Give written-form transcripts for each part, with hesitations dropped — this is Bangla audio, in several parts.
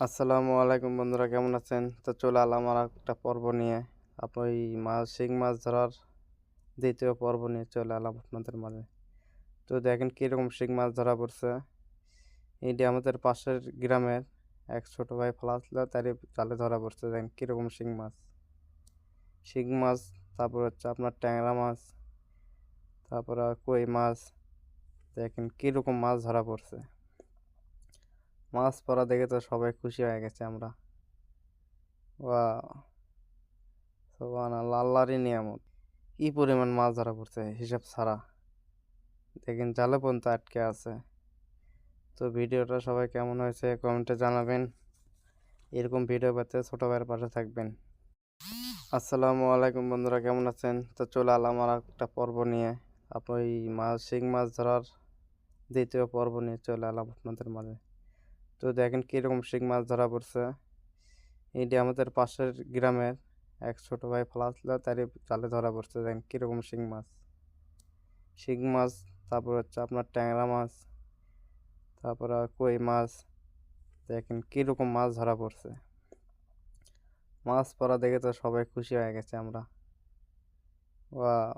আসসালামু আলাইকুম বন্ধুরা, কেমন আছেন? তো চলে এলাম আর একটা পর্ব নিয়ে। ওই শিং মাছ ধরার দ্বিতীয় পর্ব নিয়ে চলে এলাম আপনাদের মাঝে। তো দেখেন কীরকম শিং মাছ ধরা পড়ছে। এটি আমাদের পাশের গ্রামের এক ছোট ভাই ফেলাছিল, তারই জালে ধরা পড়ছে। দেখেন কীরকম শিং মাছ, তারপর হচ্ছে আপনার ট্যাংরা মাছ, তারপর কই মাছ। দেখেন কীরকম মাছ ধরা পড়ছে। মাছ পড়া দেখে তো সবাই খুশি হয়ে গেছে আমরা। ওয়াও, সুবহানাল্লাহ, আল্লাহরই নিয়ামত। কি পরিমাণ মাছ ধরা পড়ছে হিসাব ছাড়া। দেখেন জালে পর্যন্ত আটকে আছে। তো ভিডিওটা সবাই কেমন হয়েছে কমেন্টে জানাবেন। এরকম ভিডিও পেতে ছোট ভাইয়ের পাশে থাকবেন। আসসালামু আলাইকুম বন্ধুরা, কেমন আছেন? তো চলে এলাম আর একটা পর্ব নিয়ে। ওই শিং মাছ ধরার দ্বিতীয় পর্ব নিয়ে চলে এলাম আপনাদের মাঝে। তো দেখেন কীরকম শিং মাছ ধরা পড়ছে। এটি আমাদের পাশের গ্রামের এক ছোট ভাই ফেলাছিল, তারই জালে ধরা পড়ছে। দেখেন কীরকম শিং মাছ, তারপর হচ্ছে আপনার ট্যাংরা মাছ, তারপর কই মাছ। দেখেন কীরকম মাছ ধরা পড়ছে। মাছ পড়া দেখে তো সবাই খুশি হয়ে গেছে আমরা। ওয়াও,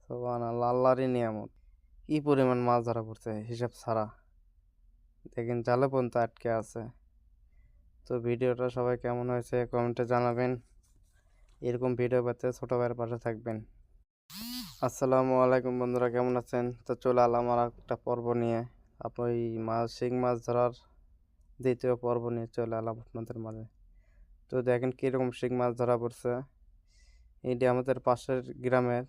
সুবহানাল্লাহ, আল্লাহরই নিয়ামত। কি পরিমাণ মাছ ধরা পড়ছে হিসাব ছাড়া। দেখেন জালে পর্যন্ত আটকে আছে। তো ভিডিওটা সবাই কেমন হয়েছে কমেন্টে জানাবেন। এরকম ভিডিও পেতে ছোট ভাইয়ের পাশে থাকবেন। আসসালামু আলাইকুম বন্ধুরা, কেমন আছেন? তো চলে এলাম আর একটা পর্ব নিয়ে। ওই শিং মাছ ধরার দ্বিতীয় পর্ব নিয়ে চলে এলাম আপনাদের মাঝে। তো দেখেন কীরকম শিং মাছ ধরা পড়ছে। এটি আমাদের পাশের গ্রামের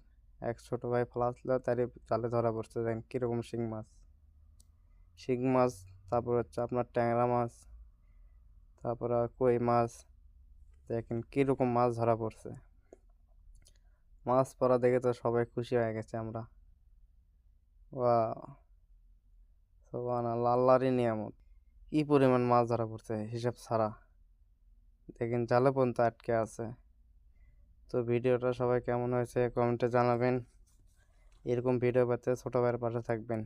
এক ছোট ভাই ফেলাছিল, তারই জালে ধরা পড়ছে। দেখেন কীরকম শিং মাছ, তারপর হচ্ছে আপনার ট্যাংরা মাছ, তারপর কই মাছ। দেখেন কীরকম মাছ ধরা পড়ছে। মাছ পড়া দেখে তো সবাই খুশি হয়ে গেছে আমরা। ওয়াও, সুবহানাল্লাহ, আল্লাহরই নিয়ামত। কি পরিমাণ মাছ ধরা পড়ছে হিসাব ছাড়া। দেখেন জালে পর্যন্ত আটকে আছে। তো ভিডিওটা সবাই কেমন হয়েছে কমেন্টে জানাবেন। এরকম ভিডিও পেতে ছোট ভাইয়ের পাশে থাকবেন।